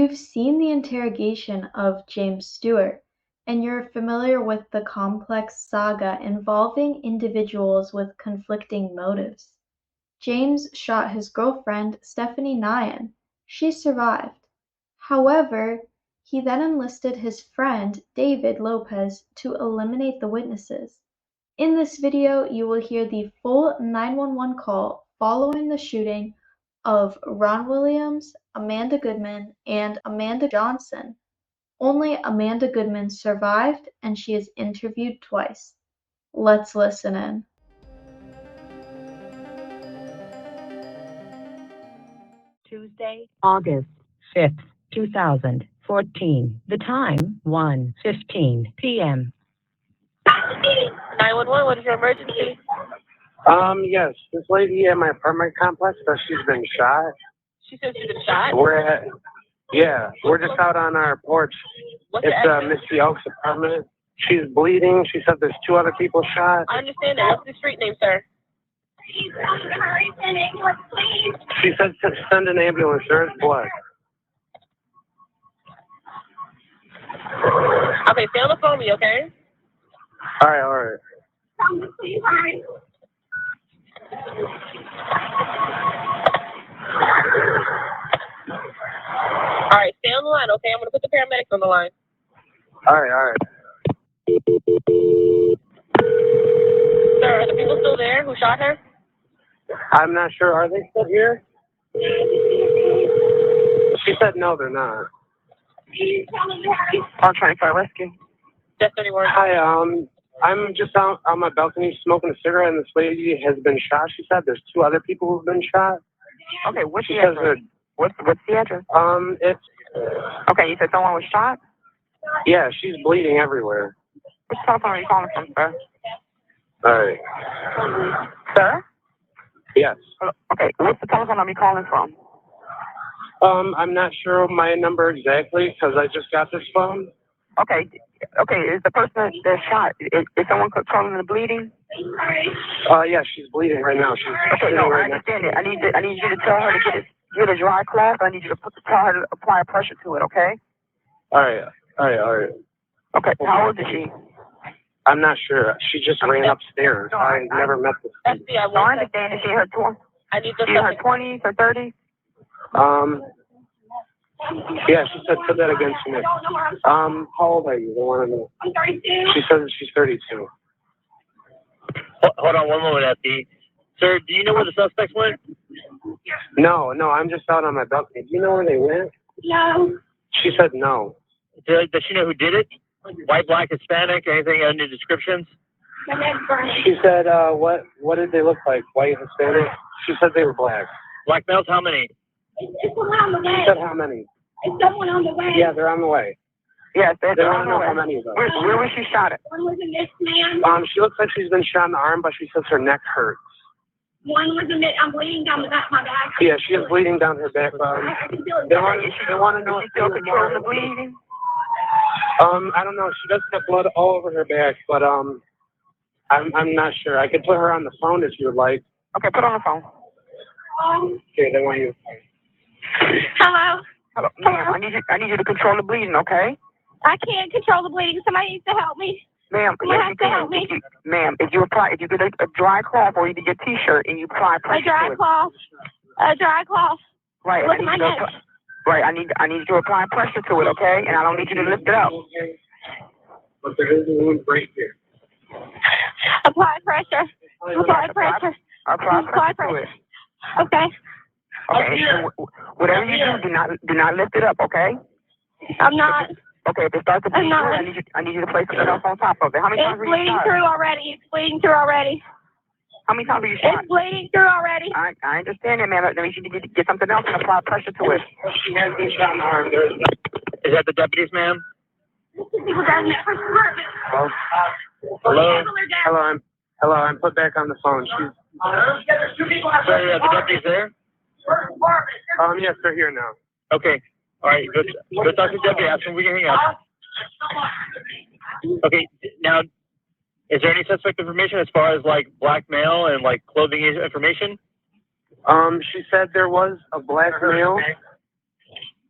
you've seen the interrogation of James Stewart, and you're familiar with the complex saga involving individuals with conflicting motives. James shot his girlfriend, Stephanie Nyen. She survived. However, he then enlisted his friend, David Lopez, to eliminate the witnesses. In this video, you will hear the full 911 call following the shooting of Ron Williams, Amanda Goodman, and Amanda Johnson. Only Amanda Goodman survived, and she is interviewed twice. Let's listen in. Tuesday, August 5th, 2014. The time, 1:15 p.m. 911, what is your emergency? Yes, this lady at my apartment complex says she's been shot. She says she's been shot? We're just out on our porch. What's It's Misty Oaks apartment. She's bleeding. She said there's 2 other people shot. I understand that. What's the street name, sir? She said to send an ambulance. There's blood. Okay, stay on the phone with me, okay? All right. All right, stay on the line, okay? I'm going to put the paramedics on the line. All right. Sir, are the people still there who shot her? I'm not sure. Are they still here? She said no, they're not. I'm trying to rescue. That's 31. Hi, I'm just out on my balcony smoking a cigarette, and this lady has been shot. She said there's 2 other people who've been shot. Okay, what's the address? What's the address? It's... Okay, you said someone was shot? Yeah, she's bleeding everywhere. Which telephone are you calling from, sir? All right. Sir? Yes. Okay, what's the telephone number you calling from? I'm not sure my number exactly because I just got this phone. Okay, is the person that's shot, is someone controlling the bleeding? Yeah, she's bleeding right now. She's okay, no, I understand it. I need you to tell her to get a dry cloth. I need you to tell her to apply pressure to it, okay? All right. Okay, how old is she? I'm not sure. She just ran upstairs. No, I never met this lady. I understand. Is she in her 20s? I need the She in her 20s or 30s? Yeah, she said put that against me. How old are you? I want to know. I'm 32. She says she's 32. Hold on one moment, FD. Sir, do you know where the suspects went? No, I'm just out on my balcony. Do you know where they went? No. She said no. Does she know who did it? White, black, Hispanic, anything under descriptions? My name's Bernie. She said, what did they look like? White, Hispanic? She said they were black. Black males, how many? It's someone on the way. She said how many? It's someone on the way. Yeah, they're on the way. Yes, They want to know how many of them. Where was she shot at? One was a missed man. She looks like she's been shot in the arm, but she says her neck hurts. One was a missed. I'm bleeding down the back of my back. Yeah, she is bleeding down her back. I can feel it. They want to know if Is she still controlling the bleeding? I don't know. She does have blood all over her back, but I'm not sure. I could put her on the phone if you would like. Okay, put her on the phone. Okay, they want you. Hello. Hello, ma'am. I need you to control the bleeding, okay? I can't control the bleeding. Somebody needs to help me. Ma'am, You have to help me. Ma'am, if you get a dry cloth or you get a T-shirt and you apply pressure A dry to it. cloth. A dry cloth. Right. Look at my neck. Right. I need you to apply pressure to it, okay? And I don't need you to lift it up. But there is a wound right here. Apply pressure. Apply pressure. Apply pressure to it. Okay. Okay. So whatever you do not lift it up, okay? I'm not. Okay, if it starts to bleed, I'm not. I need you to place something else on top of it. How many times It's were you bleeding shot? through already. It's bleeding through already. How many times were you shot? It's bleeding through already. I understand it, man. That means you need to get something else and apply pressure to it. She has been shot in the arm. Is that the deputies, ma'am? People down there for apartment. Hello, I'm put back on the phone. She's... Sir, are the deputies there? Yes, they're here now. Okay. All right, go talk to the deputy. Ask him if we can hang out. Okay, now, is there any suspect information as far as, like, black male and, like, clothing information? She said there was a black male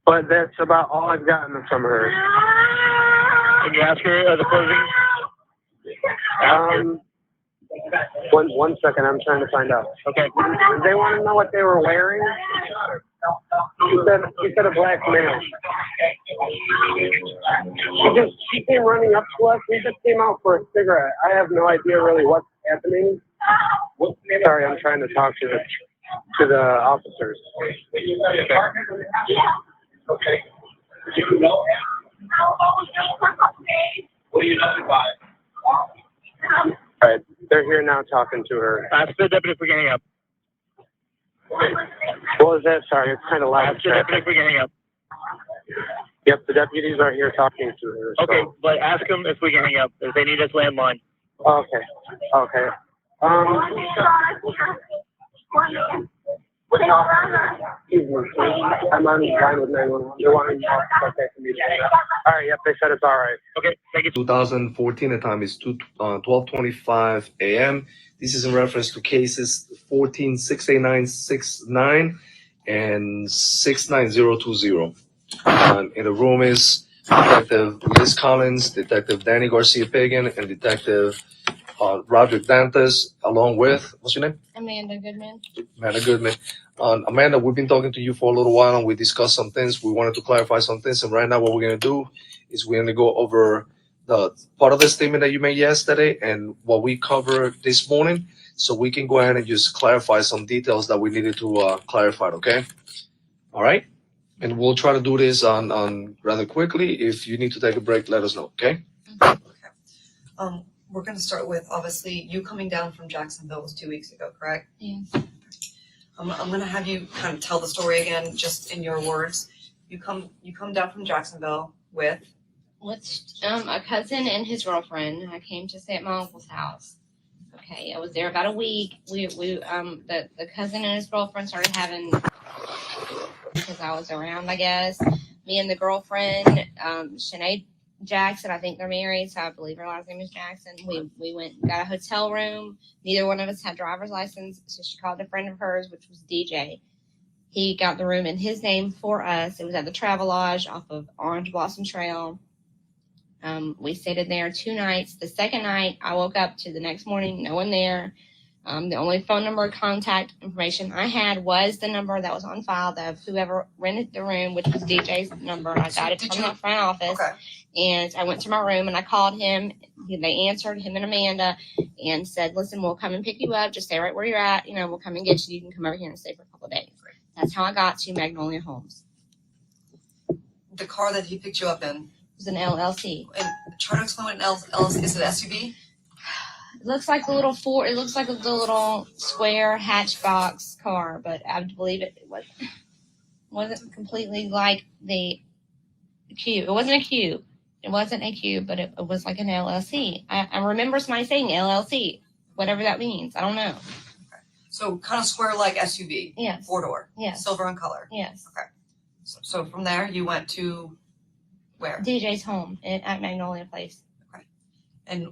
but that's about all I've gotten from her. Can you ask her the clothing? One second, I'm trying to find out. Okay. They want to know what they were wearing. He said a black male. She came running up to us. We just came out for a cigarette. I have no idea really what's happening. Sorry, I'm trying to talk to the officers. Okay. You know him? What do you know about it? All right, they're here now talking to her. Ask the deputy if we can hang up. What was that? Sorry, it's kind of loud. Ask the deputy if we can hang up. Yep, the deputies are here talking to her. Okay, so. but ask them if we can hang up. If they need us landline. Okay. Excuse me, I'm on the line with 911. They're wanting to talk. Okay, for me. All right, yep, they said it's all right. Okay, thank you. 2014, the time is 12:25 a.m. This is in reference to cases 14-68969 and 69020. In the room is Detective Liz Collins, Detective Danny Garcia-Pagan, and Detective Roger Dantes, along with, what's your name? Amanda Goodman. Amanda Goodman. Amanda, we've been talking to you for a little while and we discussed some things. We wanted to clarify some things. And right now what we're going to do is we're going to go over the part of the statement that you made yesterday and what we covered this morning. So we can go ahead and just clarify some details that we needed to clarify, okay? All right? And we'll try to do this on rather quickly. If you need to take a break, let us know, okay? Okay. We're going to start with, obviously, you coming down from Jacksonville was 2 weeks ago, correct? Yes. I'm going to have you kind of tell the story again, just in your words. You come down from Jacksonville with a cousin and his girlfriend. I came to stay at my uncle's house. Okay, I was there about a week. The cousin and his girlfriend started having, because I was around, I guess. Me and the girlfriend, Sinead Jackson, I think they're married, so I believe her last name is Jackson. We went and got a hotel room. Neither one of us had driver's license, so she called a friend of hers, which was DJ. He got the room in his name for us. It was at the Travelodge off of Orange Blossom Trail. We stayed in there 2 nights. The second night, I woke up to the next morning, no one there. The only phone number contact information I had was the number that was on file of whoever rented the room, which was DJ's number. I got it from the front office. Okay. And I went to my room and I called him. They answered, him and Amanda, and said, listen, we'll come and pick you up. Just stay right where you're at. We'll come and get you. You can come over here and stay for a couple of days. That's how I got to Magnolia Homes. the car that he picked you up in. It was an LLC. And try to explain what an LLC is. It an SUV? It looks like the little Ford. It looks like the little square hatchbox car, but I believe it wasn't completely like the Cube. It wasn't a Cube. It wasn't a Cube, but it was like an LLC. I remember somebody saying LLC, whatever that means. I don't know. Okay. So kind of square-like SUV. Yes. 4-door. Yes. Silver in color. Yes. Okay. So from there you went to where? DJ's home at Magnolia Place. Okay. And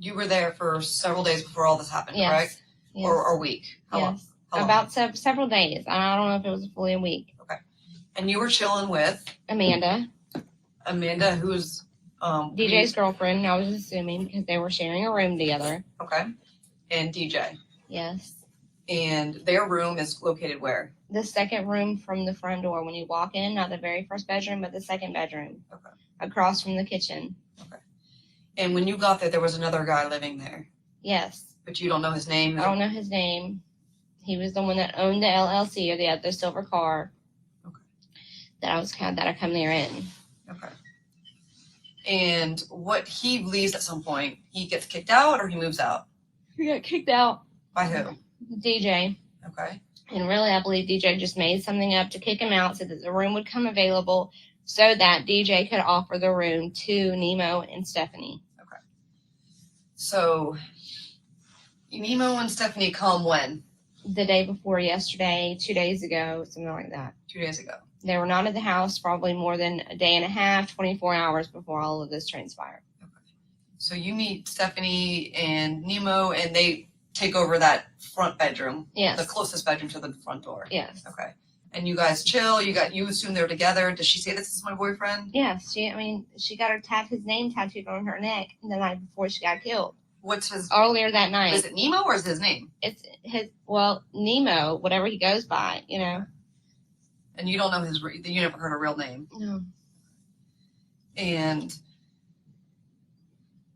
you were there for several days before all this happened, yes. correct? Yes. Or a week? How long? About several days. I don't know if it was fully a week. Okay. And you were chilling with? Amanda, who's DJ's girlfriend, I was assuming, because they were sharing a room together. Okay. And DJ? Yes. And their room is located where? The second room from the front door when you walk in, not the very first bedroom, but the second bedroom. Okay. Across from the kitchen. Okay. And when you got there was another guy living there? Yes. But you don't know his name? I don't know his name. He was the one that owned the LLC or the silver car. Okay. That I come there in. Okay. And what he leaves at some point, he gets kicked out or he moves out? He got kicked out. By who? DJ. Okay. And really, I believe DJ just made something up to kick him out so that the room would come available so that DJ could offer the room to Nemo and Stephanie. Okay. So, Nemo and Stephanie come when? The day before yesterday, 2 days ago, something like that. 2 days ago. They were not at the house probably more than a day and a half, 24 hours before all of this transpired. Okay. So you meet Stephanie and Nemo and they take over that front bedroom. Yes. The closest bedroom to the front door. Yes. Okay. And you guys chill. You assume they're together. Does she say this is my boyfriend? Yes, she got his name tattooed on her neck the night before she got killed. What's his? Earlier that night. Is it Nemo or is his name? It's Nemo, whatever he goes by, And you don't know you never heard a real name. No. And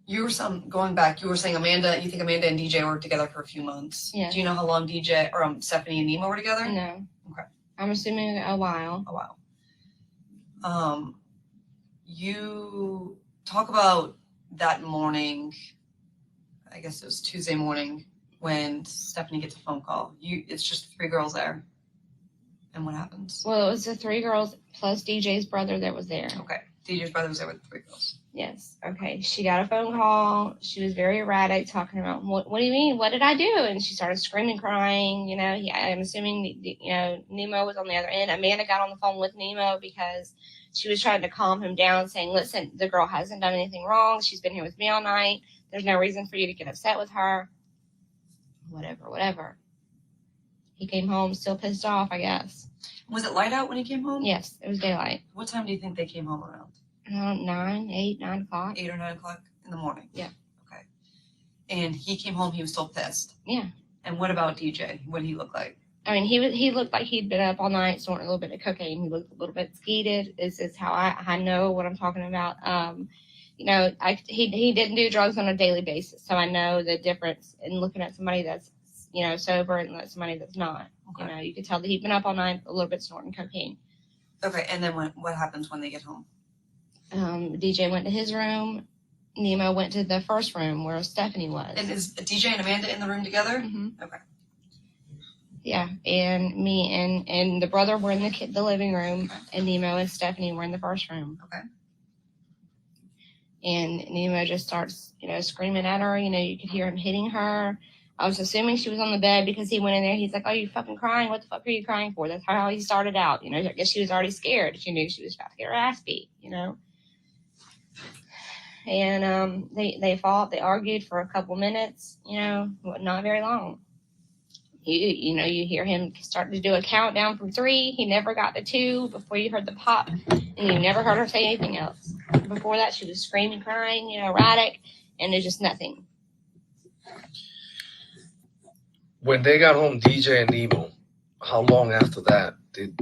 you were going back. You were saying you think Amanda and DJ were together for a few months. Yeah. Do you know how long DJ or Stephanie and Nemo were together? No. Okay. I'm assuming a while. A while. You talk about that morning. I guess it was Tuesday morning when Stephanie gets a phone call. It's just 3 girls there. And what happens? Well, it was the 3 girls plus DJ's brother that was there. Okay. DJ's brother was there with the 3 girls. Yes. Okay. She got a phone call. She was very erratic, talking about, what do you mean? What did I do? And she started screaming, crying. I'm assuming, Nemo was on the other end. Amanda got on the phone with Nemo because she was trying to calm him down, saying, listen, the girl hasn't done anything wrong. She's been here with me all night. There's no reason for you to get upset with her. Whatever. He came home still pissed off, I guess. Was it light out when he came home? Yes, it was daylight. What time do you think they came home around? 9 o'clock. 8 or 9 o'clock in the morning? Yeah. Okay. And he came home, he was still pissed? Yeah. And what about DJ? What did he look like? He looked like he'd been up all night snorting a little bit of cocaine. He looked a little bit skeeted. This is how I know what I'm talking about. He didn't do drugs on a daily basis, so I know the difference in looking at somebody that's sober and somebody that's not. Okay. You could tell that he'd been up all night, a little bit snorting cocaine. Okay, and then what happens when they get home? DJ went to his room. Nemo went to the first room where Stephanie was. And is DJ and Amanda in the room together? Mm-hmm. Okay. Yeah, and me and the brother were in the living room, okay. and Nemo and Stephanie were in the first room. Okay. And Nemo just starts, screaming at her. You could hear him hitting her. I was assuming she was on the bed because he went in there. He's like, "Oh, you fucking crying? What the fuck are you crying for?" That's how he started out. I guess she was already scared. She knew she was about to get her ass beat. And they fought. They argued for a couple minutes. Not very long. You hear him start to do a countdown from 3. He never got to 2 before you heard the pop, and you never heard her say anything else. Before that, she was screaming, crying, erratic, and there's just nothing. When they got home, DJ and Nemo, how long after that did?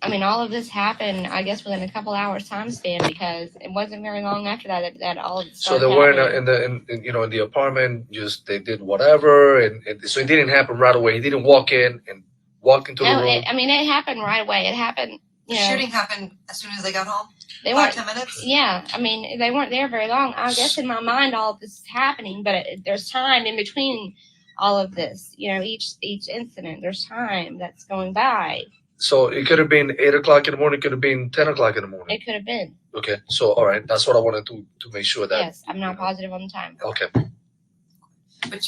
All of this happened, I guess, within a couple hours time span, because it wasn't very long after that all of it So started they were happening. in the apartment. Just they did whatever, and so it didn't happen right away. He didn't walk in and walk into the room. It happened right away. It happened. The shooting happened as soon as they got home. They 5-10 minutes. Yeah, they weren't there very long. I guess in my mind, all of this is happening, but there's time in between all of this. Each incident, there's time that's going by. So it could have been 8 o'clock in the morning. It could have been 10 o'clock in the morning. It could have been. Okay. So all right, that's what I wanted to make sure that. Yes, I'm not positive on the time. Okay. But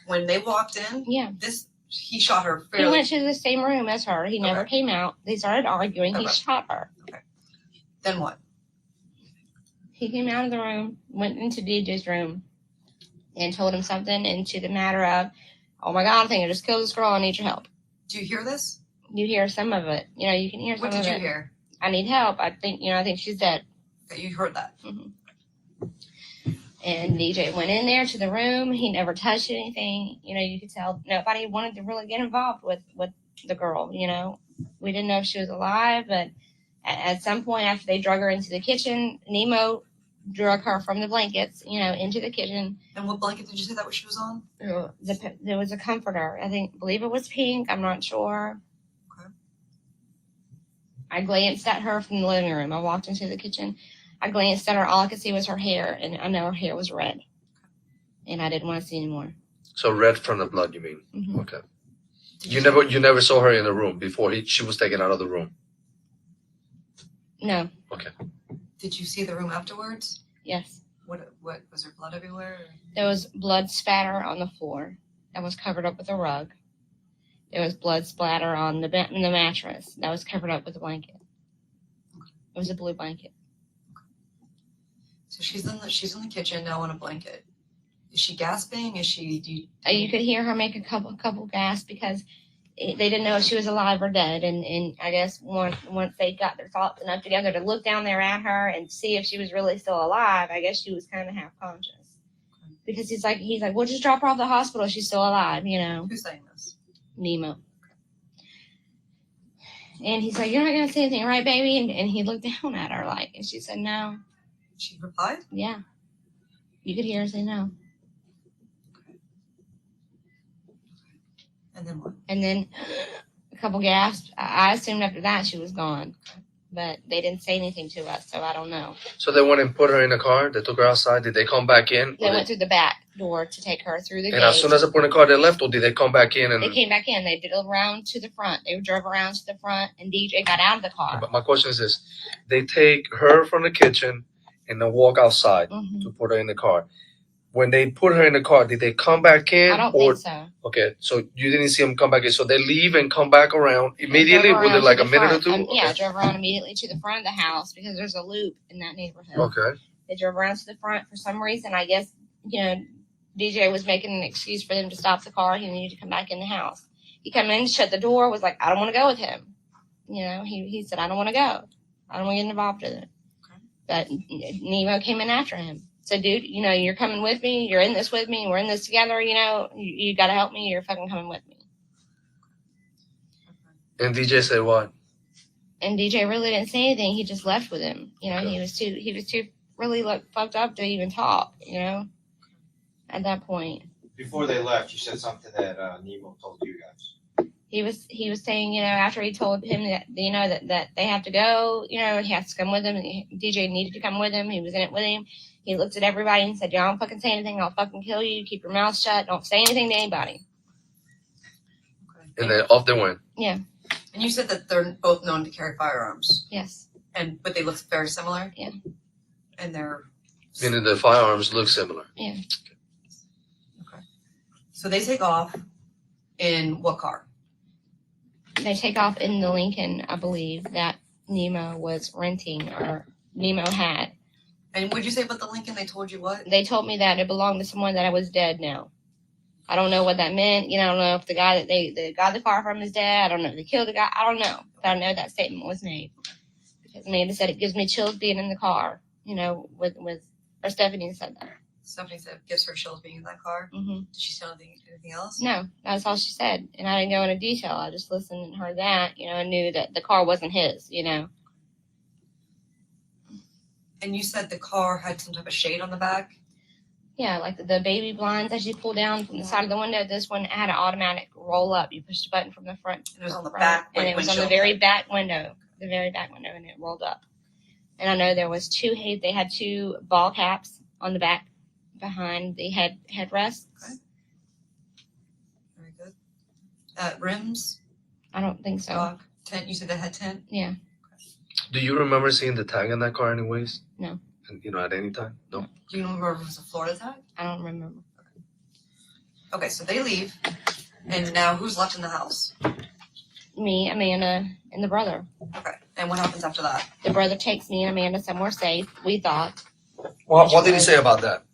when they walked in, yeah, he shot her. He went to the same room as her. He never came out. They started arguing. Okay. He shot her. Okay. Then what? He came out of the room, went into DJ's room, and told him something into the matter of, "Oh my God, I think I just killed this girl. I need your help." Do you hear this? You hear some of it. You can hear some of it. What did you hear? I need help. I think she's dead. Okay, you heard that. Mm-hmm. And DJ went in there to the room. He never touched anything. You could tell nobody wanted to really get involved with the girl. We didn't know if she was alive, but at some point after they drug her into the kitchen, Nemo drug her from the blankets, into the kitchen. And what blanket did you say that she was on? There was a comforter. Believe it was pink. I'm not sure. Okay. I glanced at her from the living room. I walked into the kitchen. I glanced at her. All I could see was her hair, and I know her hair was red. And I didn't want to see anymore. So red from the blood, you mean? Mm-hmm. Okay. You never saw her in the room before she was taken out of the room? No. Okay. Did you see the room afterwards? Yes. What was there blood everywhere? There was blood spatter on the floor that was covered up with a rug. There was blood splatter on the mattress that was covered up with a blanket. It was a blue blanket. So she's in the kitchen now on a blanket. Is she gasping? Is she? You could hear her make a couple gasps because they didn't know if she was alive or dead. And I guess once they got their thoughts enough together to look down there at her and see if she was really still alive, I guess she was kind of half conscious. Because he's like, we'll just drop her off at the hospital. She's still alive, you know. Who's saying this? Nemo. And he's like, you're not going to say anything, right, baby? And he looked down at her like, and she said, no. She replied? Yeah. You could hear her say no. And then what? And then a couple gasps. I assumed after that she was gone. But they didn't say anything to us, so I don't know. So they went and put her in a car? They took her outside? Did they come back in? They went through the back door to take her through the gate. And as soon as they put in the car, they left, or did they come back in? They came back in. They drove around to the front. They drove around to the front, and DJ got out of the car. But my question is this. They take her from the kitchen and then walk outside to put her in the car. When they put her in the car, did they come back in? I don't think so. Okay, so you didn't see them come back in. So they leave and come back around immediately? Was it like a minute or two? Yeah, drove around immediately to the front of the house because there's a loop in that neighborhood. Okay. They drove around to the front for some reason. I guess, DJ was making an excuse for them to stop the car. He needed to come back in the house. He came in, shut the door, was like, I don't want to go with him. He said, I don't want to go. I don't want to get involved in it. Okay. But Nemo came in after him. So, dude, you're coming with me. You're in this with me. We're in this together. You got to help me. You're fucking coming with me. And DJ said what? And DJ really didn't say anything. He just left with him. Okay. He was too really fucked up to even talk. At that point. Before they left, you said something that Nemo told you guys. He was saying, after he told him that, that they have to go, he has to come with him. DJ needed to come with him. He was in it with him. He looked at everybody and said, y'all don't fucking say anything. I'll fucking kill you. Keep your mouth shut. Don't say anything to anybody. Okay. And then off they went. Yeah. And you said that they're both known to carry firearms. Yes. But they look very similar? Yeah. And they're... Meaning the firearms look similar. Yeah. Okay. So they take off in what car? They take off in the Lincoln, I believe, that Nemo was renting or Nemo had. And what did you say about the Lincoln? They told you what? They told me that it belonged to someone that was dead now. I don't know what that meant. I don't know if the guy that they got the car from is dead. I don't know if they killed the guy. I don't know. But I know that statement was made. Because Amanda said it gives me chills being in the car. Or Stephanie said that. Stephanie said it gives her chills being in that car? Mm-hmm. Did she say anything else? No, that's all she said. And I didn't go into detail. I just listened and heard that, and knew that the car wasn't his, And you said the car had some type of shade on the back? Yeah, like the baby blinds that you pull down from the side of the window. This one had an automatic roll up. You push the button from the front. And it was on the back and it was on the very back window. The very back window, and it rolled up. And I know there was they had two ball caps on the back behind the headrest. Okay. Very good. Rims? I don't think so. Stock? Tent? You said they had tent? Yeah. Okay. Do you remember seeing the tag on that car anyways? No. And, at any time? No. Do you remember if it was a Florida tag? I don't remember. Okay, so they leave. And now who's left in the house? Me, Amanda, and the brother. Okay. And what happens after that? The brother takes me and Amanda somewhere safe, we thought. What did he say about that?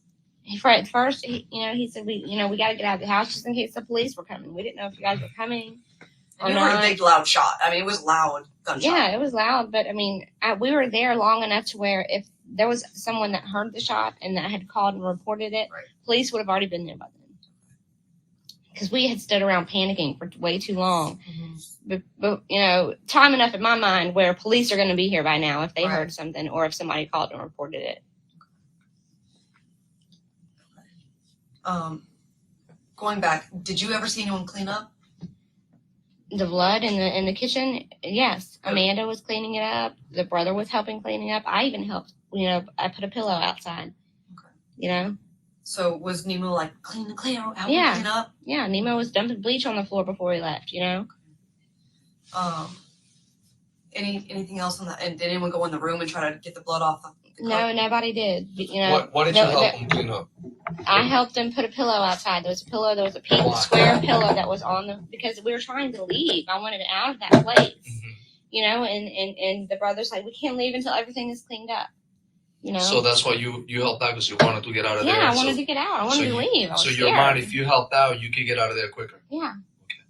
At first, he said, we got to get out of the house just in case the police were coming. We didn't know if you guys were coming or You not. heard a big loud shot. I mean, it was loud gunshot. Yeah, it was loud, but we were there long enough to where if there was someone that heard the shot and that had called and reported it, right, police would have already been there by then. Because we had stood around panicking for way too long. Mm-hmm. But time enough in my mind where police are going to be here by now if they heard something or if somebody called and reported it. Going back, did you ever see anyone clean up? The blood in the kitchen? Yes. Amanda was cleaning it up. The brother was helping cleaning up. I even helped. I put a pillow outside. Okay. So was Nemo like clean out, clean up? Yeah, Nemo was dumping bleach on the floor before he left. Anything else on that? And did anyone go in the room and try to get the blood off the No, nobody did. What did you help them clean up? I helped them put a pillow outside. There was a pillow. There was a pink square pillow that was on them because we were trying to leave. I wanted out of that place. Mm-hmm. And the brother's like, we can't leave until everything is cleaned up. So that's why you helped out because you wanted to get out of there. Yeah, I wanted to get out. I wanted to leave. So your mind, if you helped out, you could get out of there quicker. Yeah. Okay.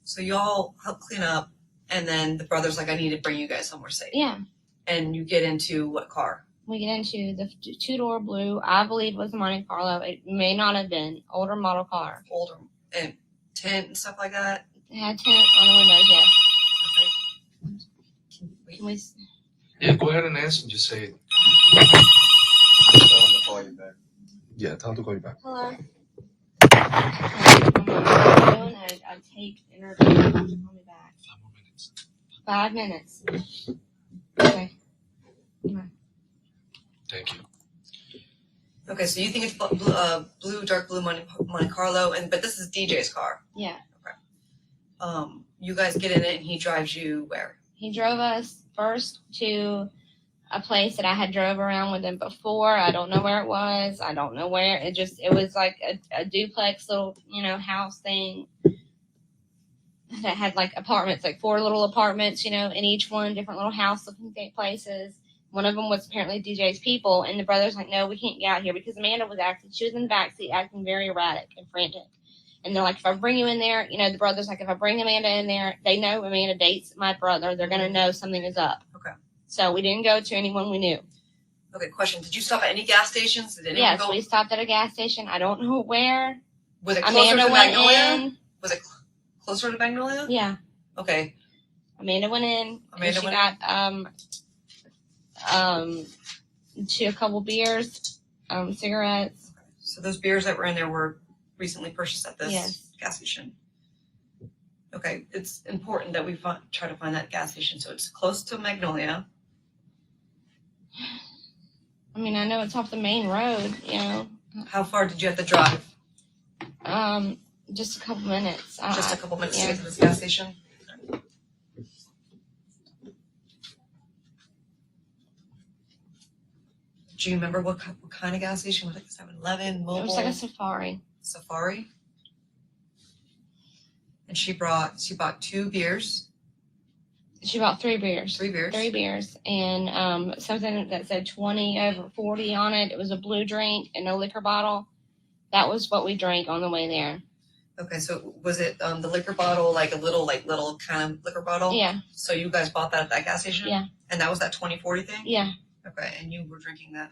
So y'all help clean up, and then the brother's like, I need to bring you guys somewhere safe. Yeah. And you get into what car? We get into the two-door blue, I believe was a Monte Carlo. It may not have been. Older model car. Older. And tint and stuff like that? It had tint on the windows, yes. Okay. Can we... Yeah, go ahead and answer and just say it. Tell him to call you back. Yeah, tell him to call you back. Hello? I taped interview. You have to call me back. 5 more minutes. 5 minutes. Okay. Thank you. Okay, so you think it's blue, dark blue Monte Carlo, but this is DJ's car. Yeah. Okay. You guys get in it, and he drives you where? He drove us first to a place that I had drove around with him before. I don't know where it was. I don't know where. It was like a duplex little, house thing that had like apartments, like 4 little apartments, in each one, different little house looking places. One of them was apparently DJ's people, and the brother's like, no, we can't get out here because Amanda she was in the backseat acting very erratic and frantic. And they're like, if I bring you in there, the brother's like, if I bring Amanda in there, they know Amanda dates my brother. They're going to know something is up. Okay. So we didn't go to anyone we knew. Okay, question. Did you stop at any gas stations? Did anyone Yes, we stopped at a gas station. I don't know where. Was it closer Amanda to went Magnolia? in. Was it closer to Magnolia? Yeah. Okay. Amanda went in. She got to a couple beers, cigarettes. Okay. So those beers that were in there were recently purchased at this gas station. Okay, it's important that we try to find that gas station. So it's close to Magnolia. I mean, I know it's off the main road, How far did you have to drive? Just a couple minutes. Just a couple minutes to get to this gas station? Do you remember what kind of gas station? Was it 7-Eleven, Mobile? It was like a Safari. Safari? And she bought 2 beers. She bought 3 beers. 3 beers? 3 beers. And something that said 20 over 40 on it. It was a blue drink and no liquor bottle. That was what we drank on the way there. Okay, so was it the liquor bottle, like a little kind of liquor bottle? Yeah. So you guys bought that at that gas station? Yeah. And that was that 20-40 thing? Yeah. Okay, and you were drinking that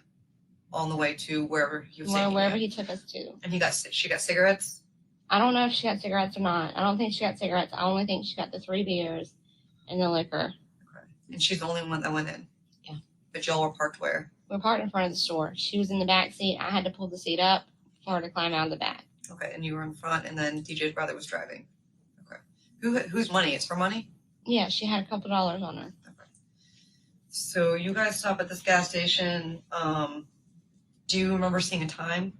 on the way to wherever he was taking wherever you. he took us to. And she got cigarettes? I don't know if she got cigarettes or not. I don't think she got cigarettes. I only think she got the 3 beers and the liquor. Okay. And she's the only one that went in? Yeah. But y'all were parked where? We were parked in front of the store. She was in the back seat. I had to pull the seat up for her to climb out of the back. Okay, and you were in front, and then DJ's brother was driving. Okay. Whose money? It's her money? Yeah, she had a couple dollars on her. Okay. So you guys stop at this gas station. Do you remember seeing a time?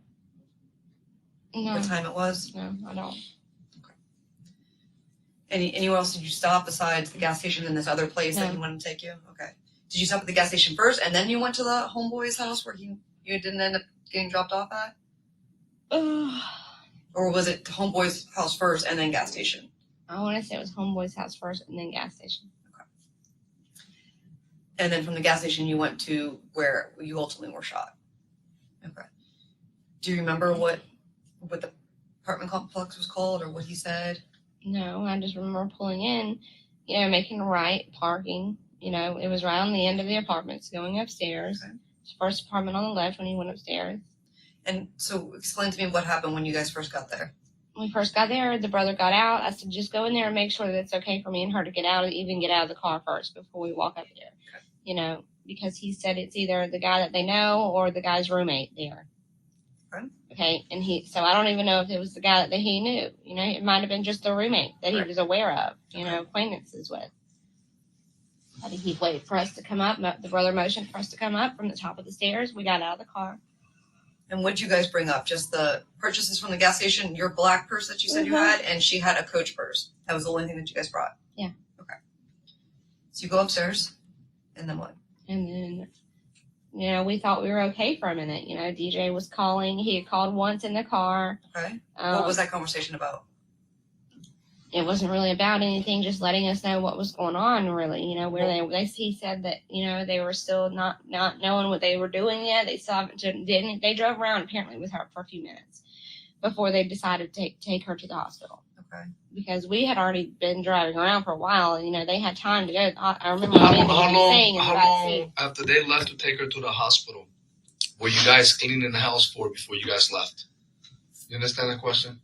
No. What time it was? No, I don't. Okay. Anywhere else did you stop besides the gas station and this other place that he wanted to take you? Okay. Did you stop at the gas station first, and then you went to the homeboy's house where you didn't end up getting dropped off at? Or was it homeboy's house first and then gas station? I want to say it was homeboy's house first and then gas station. Okay. And then from the gas station, you went to where you ultimately were shot. Okay. Do you remember what the apartment complex was called or what he said? No, I just remember pulling in, making a right, parking. It was right on the end of the apartments, going upstairs. Okay. First apartment on the left when he went upstairs. And so explain to me what happened when you guys first got there. When we first got there, the brother got out. I said, just go in there and make sure that it's okay for me and her to get out of the car first before we walk up there. Okay. Because he said it's either the guy that they know or the guy's roommate there. Okay. Okay. And so I don't even know if it was the guy that he knew. It might have been just the roommate that he was aware of, acquaintances with. I think he waited for us to come up. The brother motioned for us to come up from the top of the stairs. We got out of the car. And what did you guys bring up? Just the purchases from the gas station, your black purse that you said you had, and she had a Coach purse. That was the only thing that you guys brought? Yeah. Okay. So you go upstairs, and then what? And then, we thought we were okay for a minute. DJ was calling. He had called once in the car. Okay. What was that conversation about? It wasn't really about anything, just letting us know what was going on, really. He said that, they were still not knowing what they were doing yet. They still they drove around apparently with her for a few minutes before they decided to take her to the hospital. Okay. Okay. Because we had already been driving around for a while, and they had time to go. I remember saying in the back seat. After they left to take her to the hospital, were you guys cleaning the house for before you guys left? You understand the question?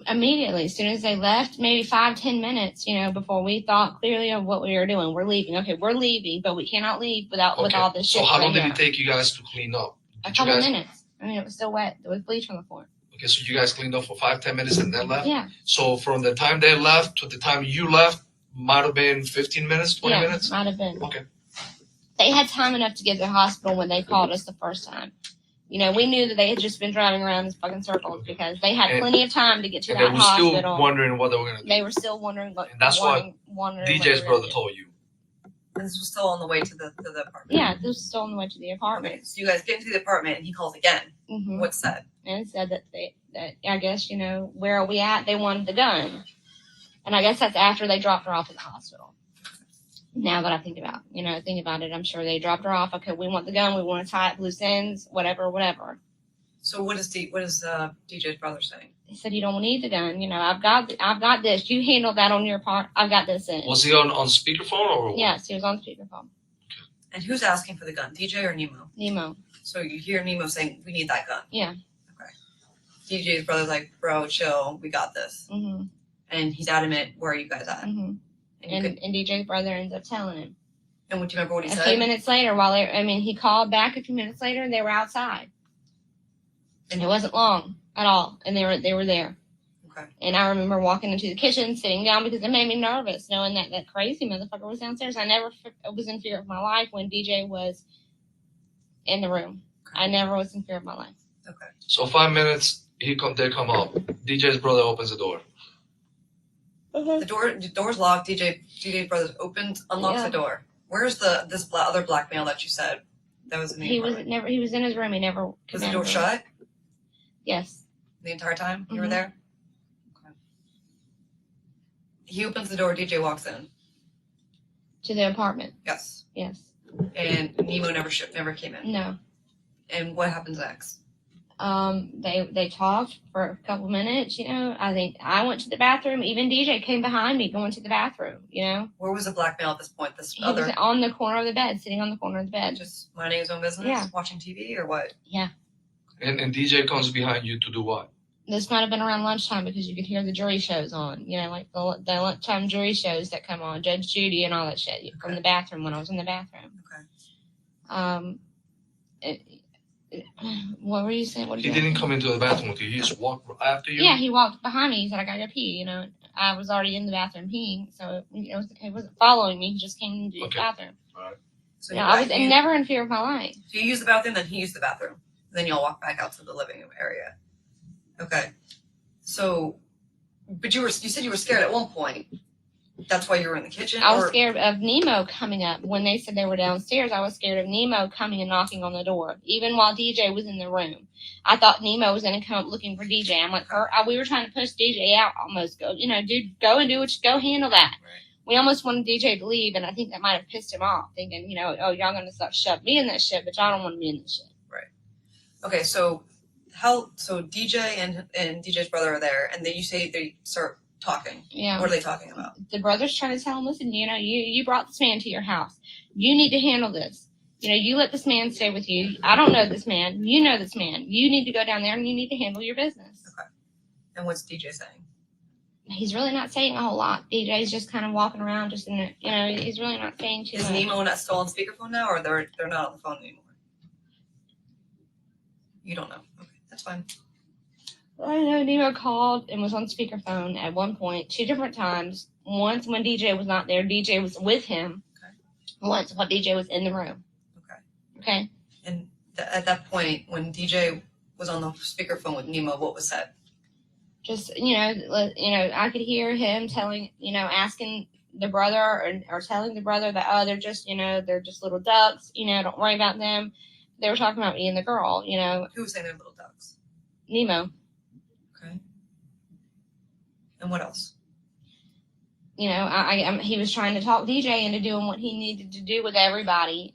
Immediately, as soon as they left, maybe 5-10 minutes, before we thought clearly of what we were doing. We're leaving. Okay, we're leaving, but we cannot leave with all this shit. So how long did it take you guys to clean up? A couple minutes. I mean, it was still wet. There was bleach on the floor. Okay, so you guys cleaned up for 5-10 minutes and then left? Yeah. So from the time they left to the time you left, might have been 15 minutes, 20 minutes? Might have been. Okay. They had time enough to get to the hospital when they called us the first time. We knew that they had just been driving around in fucking circles because they had plenty of time to get to that hospital. They were still wondering what they were going to do. They were still wondering what. And that's what DJ's brother told you. This was still on the way to the apartment. Yeah, this was still on the way to the apartment. Okay, so you guys get into the apartment and he calls again. Mm-hmm. What's said? And it said that I guess, where are we at? They wanted the gun. And I guess that's after they dropped her off at the hospital. Now that I think about it, I'm sure they dropped her off. Okay, we want the gun. We want to tie up loose ends, whatever. So what is DJ's brother saying? He said, you don't need the gun. I've got this. You handle that on your part. I've got this in. Was he on speakerphone or what? Yes, he was on speakerphone. And who's asking for the gun? DJ or Nemo? Nemo. So you hear Nemo saying, we need that gun. Yeah. Okay. DJ's brother's like, bro, chill. We got this. Mm-hmm. And he's adamant, where are you guys at? Mm-hmm. And DJ's brother ends up telling him. And do you remember what he said? A few minutes later, he called back a few minutes later, and they were outside. And it wasn't long at all, and they were there. Okay. And I remember walking into the kitchen, sitting down, because it made me nervous, knowing that crazy motherfucker was downstairs. I never was in fear of my life when DJ was in the room. Okay. I never was in fear of my life. Okay. So 5 minutes, they come up. DJ's brother opens the door. Mm-hmm. The door's locked. DJ brothers unlocks the door. Where's this other black male that you said that was in the apartment? He was in his room. He never. Was the door shut? Yes. The entire time you were Mm-hmm. there. Okay. He opens the door. DJ walks in to the apartment. Yes. Yes. And Nemo never came in. No. And what happens next? They talked for a couple minutes, I think I went to the bathroom. Even DJ came behind me going to the bathroom, Where was the black male at this point? He was on the corner of the bed, sitting on the corner of the bed. Just minding his own business? Yeah. Watching TV or what? Yeah. And DJ comes behind you to do what? This might have been around lunchtime because you could hear the jury shows on, like the lunchtime jury shows that come on, Judge Judy and all that shit from the bathroom when I was in the bathroom. Okay. What were you saying? He didn't come into the bathroom with you. He just walked after you? Yeah, he walked behind me. He said, I gotta pee, I was already in the bathroom peeing, so he wasn't following me. He just came into the bathroom. All right. So I was never in fear of my life. So you used the bathroom, then he used the bathroom. Then y'all walk back out to the living room area. Okay. So, but you said you were scared at one point. That's why you were in the kitchen? I was scared of Nemo coming up. When they said they were downstairs, I was scared of Nemo coming and knocking on the door, even while DJ was in the room. I thought Nemo was going to come up looking for DJ. I'm like, we were trying to push DJ out almost. Go, dude, go and go handle that. Right. We almost wanted DJ to leave, and I think that might have pissed him off, thinking, y'all going to shove me in that shit, but y'all don't want to be in this shit. Right. Okay, so DJ and DJ's brother are there, and then you say they start talking. Yeah. What are they talking about? The brother's trying to tell him, listen, you brought this man to your house. You need to handle this. You let this man stay with you. I don't know this man. You know this man. You need to go down there and you need to handle your business. Okay. And what's DJ saying? He's really not saying a whole lot. DJ's just kind of walking around just in it. He's really not saying too much. Is Nemo not still on speakerphone now, or they're not on the phone anymore? You don't know. Okay, that's fine. I know Nemo called and was on speakerphone at one point, 2 different times. Once when DJ was not there, DJ was with him. Okay. Once while DJ was in the room. Okay. And at that point, when DJ was on the speakerphone with Nemo, what was said? Just, I could hear him telling, asking the brother or telling the brother that, they're just little ducks, don't worry about them. They were talking about me and the girl, Who was saying they're little ducks? Nemo. Okay. And what else? He was trying to talk DJ into doing what he needed to do with everybody,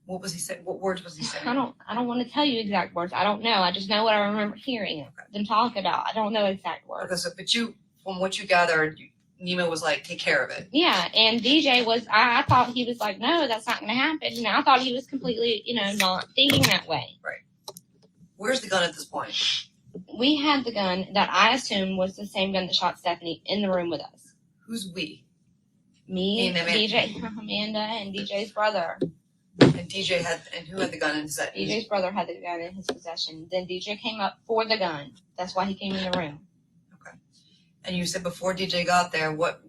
What was he saying? What words was he saying? I don't want to tell you exact words. I don't know. I just know what I remember hearing them talk about. I don't know exact words. Okay, so but you, from what you gathered, Nemo was like, take care of it. Yeah, and DJ was. I thought he was like, no, that's not going to happen. And I thought he was completely, not thinking that way. Right. Where's the gun at this point? We had the gun that I assumed was the same gun that shot Stephanie in the room with us. Who's we? Me, DJ, Amanda, and DJ's brother. And who had the gun in his possession? DJ's brother had the gun in his possession. Then DJ came up for the gun. That's why he came in the room. Okay. And you said before DJ got there, what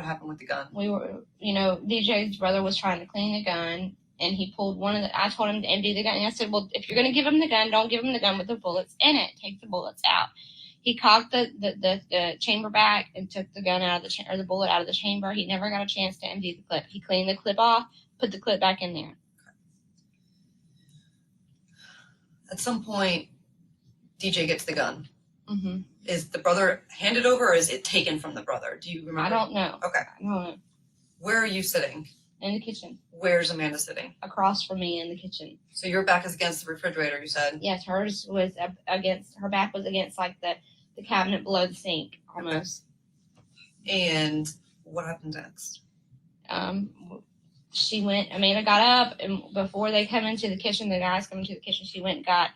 happened with the gun? We were, DJ's brother was trying to clean the gun, and he pulled I told him to empty the gun. And I said, well, if you're going to give him the gun, don't give him the gun with the bullets in it. Take the bullets out. He cocked the chamber back and took the gun out of the bullet out of the chamber. He never got a chance to empty the clip. He cleaned the clip off, put the clip back in there. At some point, DJ gets the gun. Mm-hmm. Is the brother handed over, or is it taken from the brother? Do you remember? I don't know. Okay. I don't know. Where are you sitting? In the kitchen. Where's Amanda sitting? Across from me in the kitchen. So your back is against the refrigerator, you said? Yes, hers was her back was against like the cabinet below the sink, almost. Okay. And what happened next? Amanda got up, and before they come into the kitchen, the guys come into the kitchen, she went and got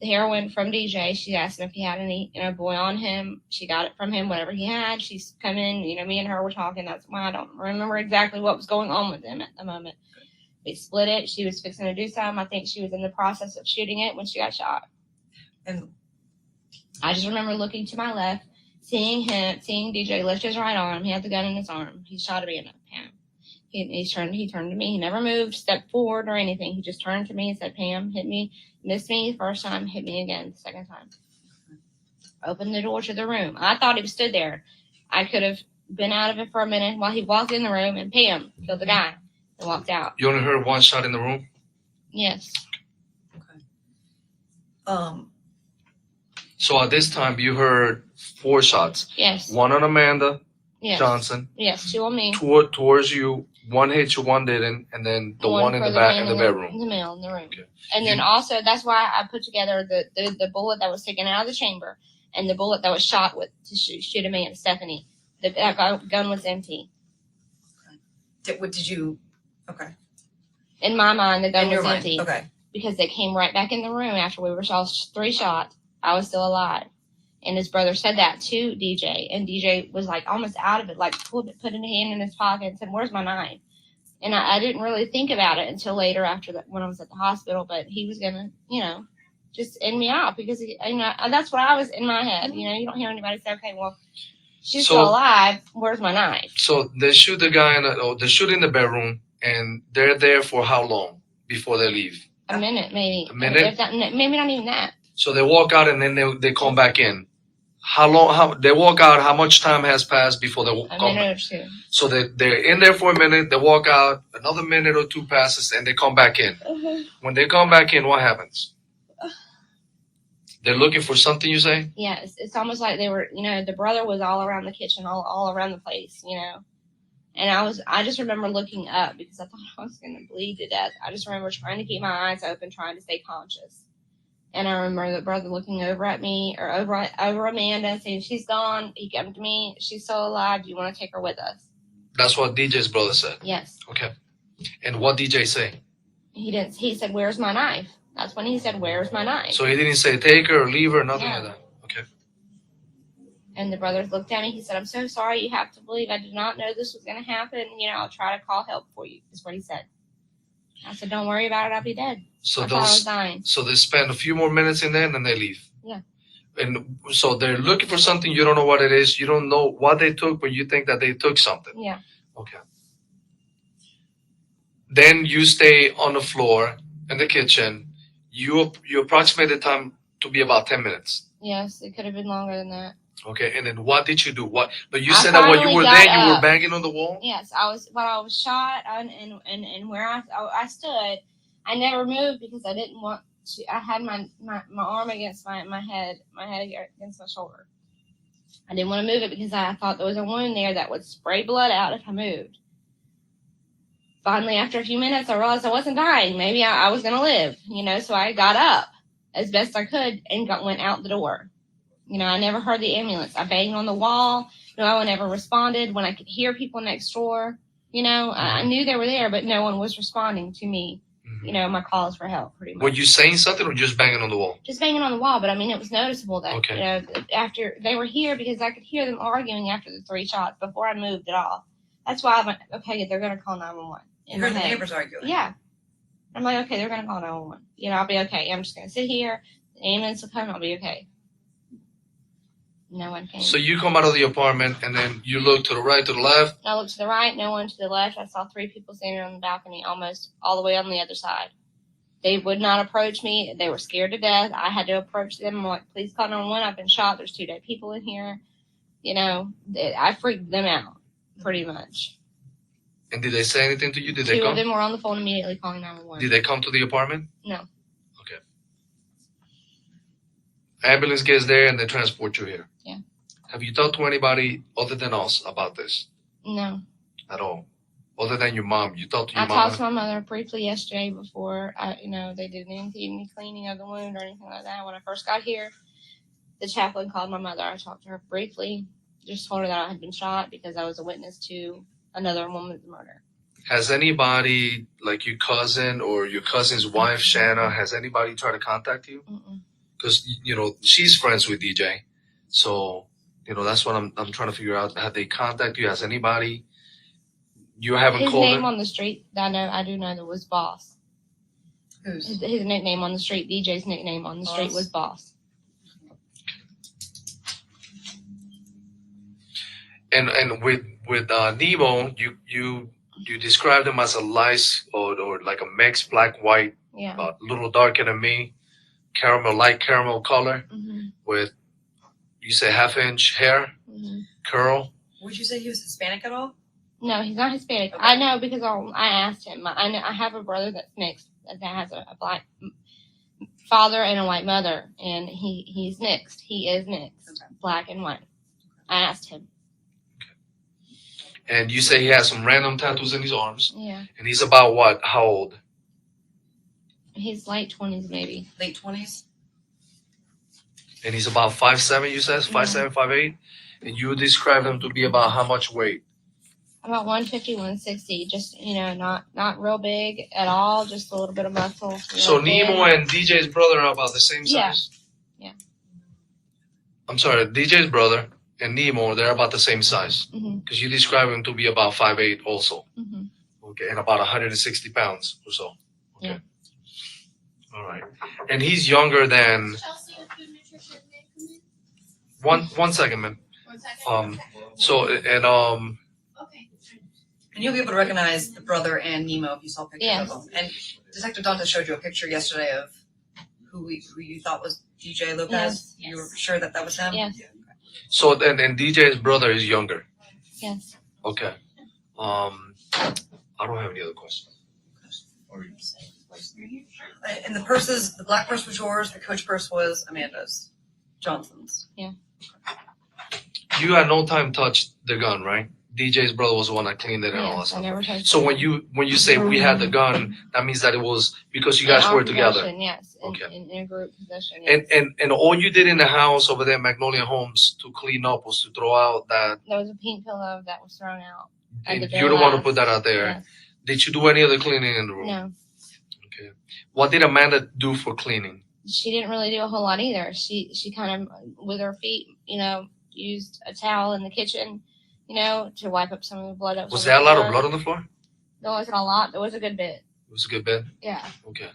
the heroin from DJ. She asked him if he had any, boy on him. She got it from him, whatever he had. She's come in, me and her were talking. That's why I don't remember exactly what was going on with him at the moment. We split it. She was fixing to do something. I think she was in the process of shooting it when she got shot. And I just remember looking to my left, seeing DJ lift his right arm. He had the gun in his arm. He shot a man. Pam. He turned to me. He never moved, stepped forward or anything. He just turned to me and said, Pam, hit me. Missed me the first time, hit me again the second time. Opened the door to the room. I thought he stood there. I could have been out of it for a minute while he walked in the room, and Pam killed the guy and walked out. You only heard one shot in the room? Yes. Okay. So at this time, you heard 4 shots. Yes. One on Amanda Johnson. Yes, 2 on me. Towards you. One hit you, one didn't, and then the one in the back in the bedroom. In the male in the room. Okay. And then also, that's why I put together the bullet that was taken out of the chamber and the bullet that was shot with to shoot a man, Stephanie. That gun was empty. Okay. Did you? Okay. In my mind, the gun was empty. Okay. Because they came right back in the room after we were shot 3 shots. I was still alive. And his brother said that to DJ. And DJ was like almost out of it, like put a hand in his pocket and said, where's my knife? And I didn't really think about it until later after that, when I was at the hospital. But he was going to, just end me out because, that's what I was in my head. You don't hear anybody say, okay, well, she's still alive. Where's my knife? So they shoot the guy they shoot in the bedroom, and they're there for how long before they leave? A minute, maybe. A minute? Maybe not even that. So they walk out and then they come back in. How long? How they walk out? How much time has passed before they come? A minute or 2. So they're in there for a minute. They walk out. Another minute or 2 passes, and they come back in. When they come back in, what happens? They're looking for something. You say? Yeah, it's almost like they were. The brother was all around the kitchen, all around the place. And I just remember looking up because I thought I was going to bleed to death. I just remember trying to keep my eyes open, trying to stay conscious. And I remember the brother looking over at me or over Amanda saying, she's gone. He came to me. She's still alive. Do you want to take her with us? That's what DJ's brother said. Yes. Okay. And what DJ say? He didn't. He said, where's my knife? That's when he said, where's my knife? So he didn't say take her or leave her, nothing like that. Okay. And the brothers looked at me. He said, I'm so sorry. You have to believe. I did not know this was going to happen. I'll try to call help for you, is what he said. I said, don't worry about it. I'll be dead. So I was dying. So they spend a few more minutes in there and then they leave. Yeah. And so they're looking for something. You don't know what it is. You don't know what they took, but you think that they took something. Yeah. Okay. Then you stay on the floor in the kitchen. You approximate the time to be about 10 minutes. Yes, it could have been longer than that. Okay, and then what did you do? But you said that when you were there, you were banging on the wall? Yes, when I was shot and where I stood, I never moved because I didn't want to. I had my arm against my head against my shoulder. I didn't want to move it because I thought there was a wound there that would spray blood out if I moved. finally, after a few minutes, I realized I wasn't dying. Maybe I was going to live, so I got up as best I could and went out the door. I never heard the ambulance. I banged on the wall. No one ever responded. When I could hear people next door, I knew they were there, but no one was responding to me. My calls for help, pretty much. Were you saying something or just banging on the wall? Just banging on the wall, but it was noticeable that, after they were here, because I could hear them arguing after the 3 shots before I moved at all. That's why I went, okay, they're going to call 911. You heard the neighbors arguing? Yeah. I'm like, okay, they're going to call 911. I'll be okay. I'm just going to sit here. The ambulance will come. I'll be okay. No one came. So you come out of the apartment and then you look to the right, to the left? I looked to the right, no one to the left. I saw 3 people standing on the balcony almost all the way on the other side. They would not approach me. They were scared to death. I had to approach them. I'm like, please call 911. I've been shot. There's 2 dead people in here. I freaked them out pretty much. And did they say anything to you? Did they 2 come? of them were on the phone immediately calling 911. Did they come to the apartment? No. Okay. Ambulance gets there and they transport you here. Yeah. Have you talked to anybody other than us about this? No. At all? Other than your mom? You talked to your mom? I talked to my mother briefly yesterday before they did any cleaning of the wound or anything like that. When I first got here, the chaplain called my mother. I talked to her briefly, just told her that I had been shot because I was a witness to another woman's murder. Has anybody, like your cousin or your cousin's wife, Shanna, has anybody tried to contact you? Because, she's friends with DJ. So, that's what I'm trying to figure out. Have they contacted you? Has anybody? You haven't his called name him? On the street, I do know that was Boss. Who's? His nickname on the street, DJ's nickname on the street was Boss. And with Nemo, you described him as a light or like a mixed black white, a little darker than me, light caramel color with, you say 1/2-inch hair, curl. Would you say he was Hispanic at all? No, he's not Hispanic. Okay. I know because I asked him. I have a brother that's mixed, that has a black father and a white mother, and he's mixed. He is mixed, black and white. I asked him. And you say he has some random tattoos in his arms. Yeah. And he's about what? How old? He's late 20s, maybe. Late 20s? And he's about 5'7", you said? 5'7", 5'8"? And you described him to be about how much weight? About 150, 160. Just, not real big at all. Just a little bit of muscle. So Nemo and DJ's brother are about the same size? Yeah. I'm sorry, DJ's brother and Nemo, they're about the same size. Because you describe him to be about 5'8" also. Okay, and about 160 pounds or so. Okay. Yeah. All right. And he's younger than... One second, man. Okay. And you'll be able to recognize the brother and Nemo if you saw pictures of them. And Detective Dante showed you a picture yesterday of who you thought was DJ Lopez. Yes. You were sure that was him? Yes. So and DJ's brother is younger. Yes. Okay. I don't have any other questions. And the purses, the black purse was yours. The Coach purse was Amanda's, Johnson's. Yeah. You had no time touched the gun, right? DJ's brother was the one that cleaned it and all that Yes, I stuff. never touched So it. when you say we had the gun, that means that it was because you guys In our were together. possession, yes. Okay. In a group possession, yes. And all you did in the house over there at Magnolia Homes to clean up was to throw out that. There was a pink pillow that was thrown out. at the You're very the one who last. put that out there. Yes. Did you do any other cleaning in the room? No. Okay. What did Amanda do for cleaning? She didn't really do a whole lot either. She kind of, with her feet, used a towel in the kitchen, to wipe up some of the blood that was Was on there a the lot of floor. blood on the floor? There wasn't a lot. There was a good bit. It was a good bed? Yeah. Okay.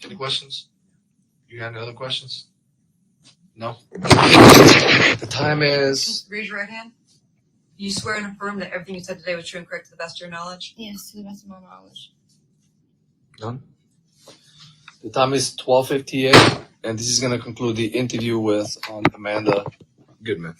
Any questions? You got any other questions? No? The time is... Just raise your right hand. You swear and affirm that everything you said today was true and correct to the best of your knowledge? Yes, to the best of my knowledge. Done. The time is 12:58, and this is going to conclude the interview with Amanda Goodman.